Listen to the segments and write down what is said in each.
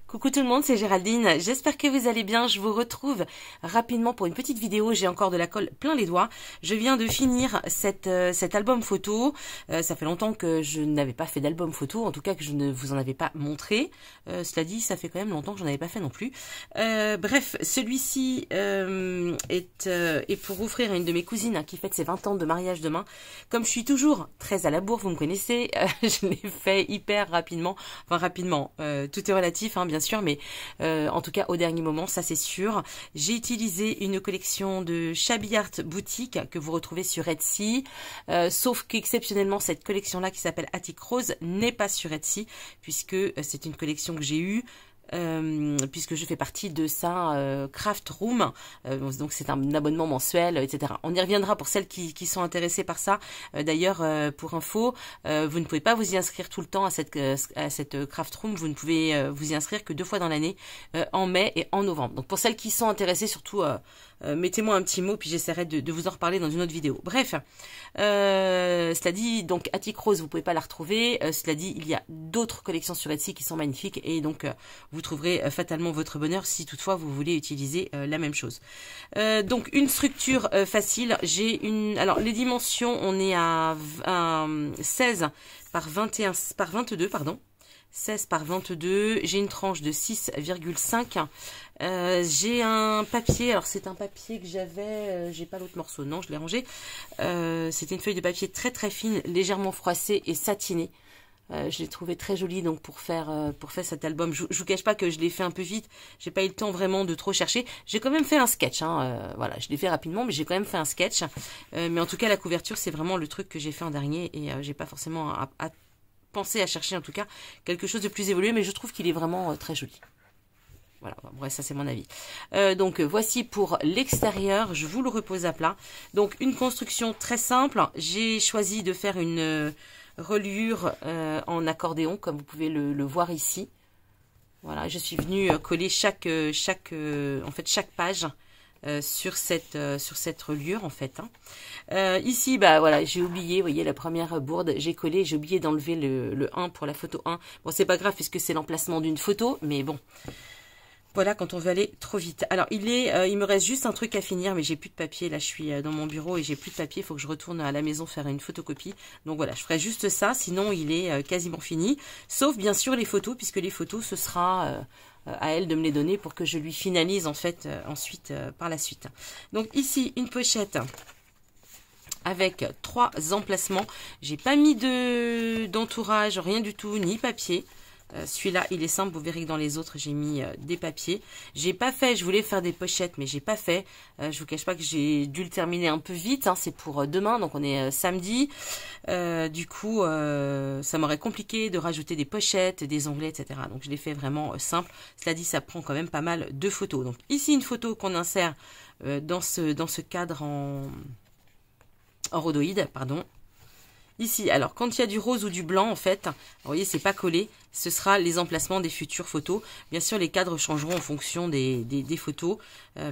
Coucou tout le monde, c'est Géraldine, j'espère que vous allez bien, je vous retrouve rapidement pour une petite vidéo, j'ai encore de la colle plein les doigts. Je viens de finir cet album photo, ça fait longtemps que je n'avais pas fait d'album photo, en tout cas que je ne vous en avais pas montré, cela dit ça fait quand même longtemps que j'en avais pas fait non plus. Bref, celui-ci est pour offrir à une de mes cousines qui fête ses 20 ans de mariage demain. Comme je suis toujours très à la bourre, vous me connaissez, je l'ai fait hyper rapidement, enfin rapidement, tout est relatif bien sûr, mais en tout cas au dernier moment, ça c'est sûr. J'ai utilisé une collection de Shabby Art Boutique que vous retrouvez sur Etsy, sauf qu'exceptionnellement cette collection-là qui s'appelle Attic Rose n'est pas sur Etsy, puisque c'est une collection que j'ai eue puisque je fais partie de sa craft room, donc c'est un abonnement mensuel, etc. On y reviendra pour celles qui sont intéressées par ça. D'ailleurs, pour info, vous ne pouvez pas vous y inscrire tout le temps à cette craft room. Vous ne pouvez vous y inscrire que 2 fois dans l'année, en mai et en novembre. Donc pour celles qui sont intéressées, surtout mettez-moi un petit mot, puis j'essaierai de vous en reparler dans une autre vidéo. Bref, cela dit, donc Attic Rose, vous pouvez pas la retrouver. Cela dit, il y a d'autres collections sur Etsy qui sont magnifiques et donc vous trouverez fatalement votre bonheur si toutefois vous voulez utiliser la même chose. Donc une structure facile. Alors les dimensions, on est à 16 par 21 par 22, pardon. 16 par 22, j'ai une tranche de 6,5. J'ai un papier, alors c'est un papier que j'avais, j'ai pas l'autre morceau, non, je l'ai rangé. C'était une feuille de papier très très fine, légèrement froissée et satinée. Je l'ai trouvé très jolie donc pour faire cet album. Je vous cache pas que je l'ai fait un peu vite. J'ai pas eu le temps vraiment de trop chercher. J'ai quand même fait un sketch. Voilà, je l'ai fait rapidement, mais j'ai quand même fait un sketch. Mais en tout cas, la couverture, c'est vraiment le truc que j'ai fait en dernier et j'ai pas forcément à penser à chercher en tout cas quelque chose de plus évolué. Mais je trouve qu'il est vraiment très joli. Voilà, bref, ça c'est mon avis. Donc voici pour l'extérieur, je vous le repose à plat. Donc une construction très simple. J'ai choisi de faire une reliure en accordéon, comme vous pouvez le voir ici. Voilà, je suis venue coller chaque page sur cette reliure en fait. Ici, bah voilà, j'ai oublié, vous voyez la première bourde, j'ai collé, j'ai oublié d'enlever le 1 pour la photo 1. Bon, c'est pas grave puisque c'est l'emplacement d'une photo, mais bon. Voilà, quand on veut aller trop vite. Alors, il me reste juste un truc à finir, mais j'ai plus de papier. Là, je suis dans mon bureau et j'ai plus de papier. Il faut que je retourne à la maison faire une photocopie. Donc voilà, je ferai juste ça. Sinon, il est quasiment fini. Sauf, bien sûr, les photos, puisque les photos, ce sera à elle de me les donner pour que je lui finalise, en fait, ensuite, par la suite. Donc ici, une pochette avec 3 emplacements. J'ai pas mis d'entourage, rien du tout, ni papier. Celui-là, il est simple. Vous verrez que dans les autres, j'ai mis des papiers. J'ai pas fait, je voulais faire des pochettes, mais j'ai pas fait. Je vous cache pas que j'ai dû le terminer un peu vite. C'est pour demain, donc on est samedi. Du coup, ça m'aurait compliqué de rajouter des pochettes, des onglets, etc. Donc je l'ai fait vraiment simple. Cela dit, ça prend quand même pas mal de photos. Donc ici, une photo qu'on insère dans ce cadre en rhodoïde, pardon. Ici, alors, quand il y a du rose ou du blanc, en fait, vous voyez, c'est pas collé, ce sera les emplacements des futures photos. Bien sûr, les cadres changeront en fonction des photos,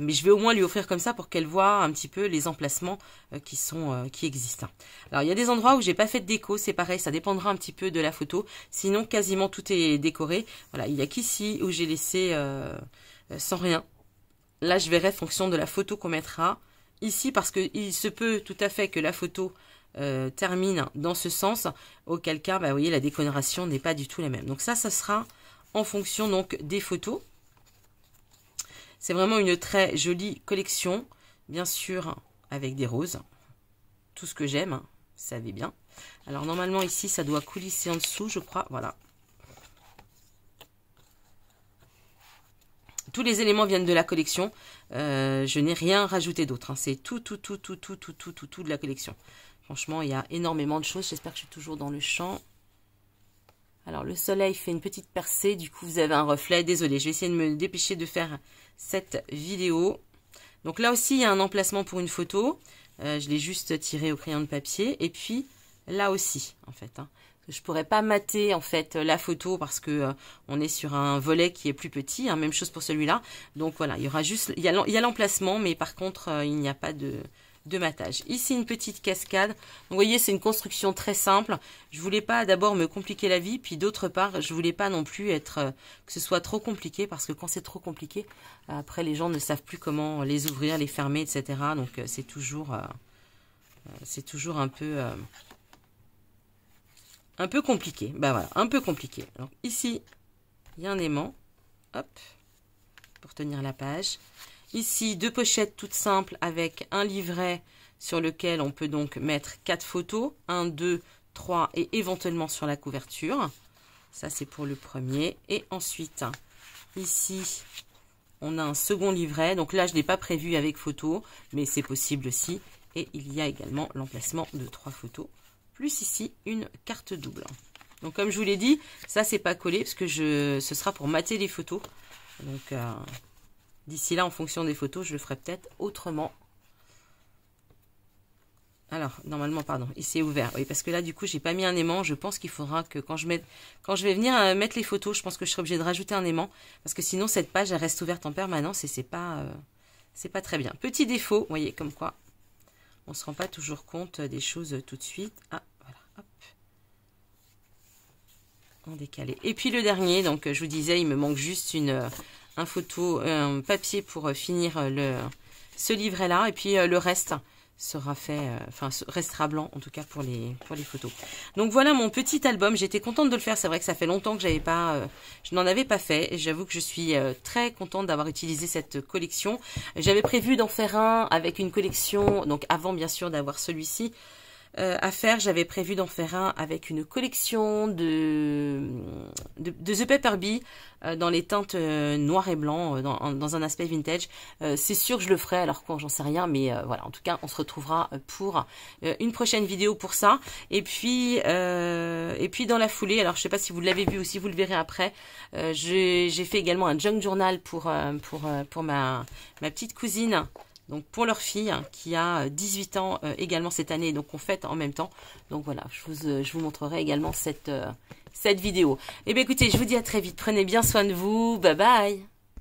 mais je vais au moins lui offrir comme ça pour qu'elle voit un petit peu les emplacements qui existent. Alors, il y a des endroits où j'ai pas fait de déco, c'est pareil, ça dépendra un petit peu de la photo. Sinon, quasiment tout est décoré. Voilà, il y a qu'ici où j'ai laissé sans rien. Là, je verrai en fonction de la photo qu'on mettra. Ici, parce qu'il se peut tout à fait que la photo termine dans ce sens, auquel cas, bah, vous voyez, la décoloration n'est pas du tout la même. Donc ça sera en fonction donc des photos. C'est vraiment une très jolie collection, bien sûr, avec des roses. Tout ce que j'aime, vous savez bien. Alors normalement ici, ça doit coulisser en dessous, je crois, voilà. Tous les éléments viennent de la collection. Je n'ai rien rajouté d'autre. C'est tout de la collection. Franchement, il y a énormément de choses. J'espère que je suis toujours dans le champ. Alors, le soleil fait une petite percée. Du coup, vous avez un reflet. Désolée, je vais essayer de me dépêcher de faire cette vidéo. Donc là aussi, il y a un emplacement pour une photo. Je l'ai juste tiré au crayon de papier. Et puis, là aussi, en fait. Je pourrais pas mater en fait la photo parce que on est sur un volet qui est plus petit. Même chose pour celui-là. Donc voilà, il y aura juste, il y a l'emplacement, mais par contre, il n'y a pas de de matage. Ici, une petite cascade. Donc, vous voyez, c'est une construction très simple. Je voulais pas d'abord me compliquer la vie, puis d'autre part, je voulais pas non plus être que ce soit trop compliqué, parce que quand c'est trop compliqué, après les gens ne savent plus comment les ouvrir, les fermer, etc. Donc c'est toujours un peu compliqué. Bah voilà, un peu compliqué. Donc ici, il y a un aimant, hop, pour tenir la page. Ici, 2 pochettes toutes simples avec un livret sur lequel on peut donc mettre 4 photos. 1, 2, 3 et éventuellement sur la couverture. Ça, c'est pour le premier. Et ensuite, ici, on a un second livret. Donc là, je ne l'ai pas prévu avec photo, mais c'est possible aussi. Et il y a également l'emplacement de 3 photos. Plus ici, une carte double. Donc comme je vous l'ai dit, ça, c'est pas collé parce que ce sera pour mater les photos. Donc... d'ici là, en fonction des photos, je le ferai peut-être autrement. Alors, normalement, pardon, il s'est ouvert. Oui, parce que là, du coup, j'ai pas mis un aimant. Je pense qu'il faudra que quand je vais venir mettre les photos, je pense que je serai obligée de rajouter un aimant. Parce que sinon, cette page, elle reste ouverte en permanence et c'est pas très bien. Petit défaut, vous voyez, comme quoi on se rend pas toujours compte des choses tout de suite. Ah, voilà, hop. En décalé. Et puis le dernier, donc, je vous disais, il me manque juste un papier pour finir ce livret là, et puis le reste sera fait, restera blanc en tout cas pour les photos. Donc voilà mon petit album. J'étais contente de le faire. C'est vrai que ça fait longtemps que je n'en avais pas fait, et j'avoue que je suis très contente d'avoir utilisé cette collection. J'avais prévu d'en faire un avec une collection, donc avant bien sûr d'avoir celui-ci à faire, j'avais prévu d'en faire un avec une collection de The Pepper Bee dans les teintes noir et blanc, dans un aspect vintage. C'est sûr que je le ferai, alors quand j'en sais rien, mais voilà, en tout cas on se retrouvera pour une prochaine vidéo pour ça. Et puis dans la foulée, alors je sais pas si vous l'avez vu ou si vous le verrez après, j'ai fait également un junk journal pour ma petite cousine. Donc pour leur fille qui a 18 ans également cette année, donc on fête en même temps. Donc voilà, je vous montrerai également cette vidéo. Et bien écoutez, je vous dis à très vite, prenez bien soin de vous, bye bye.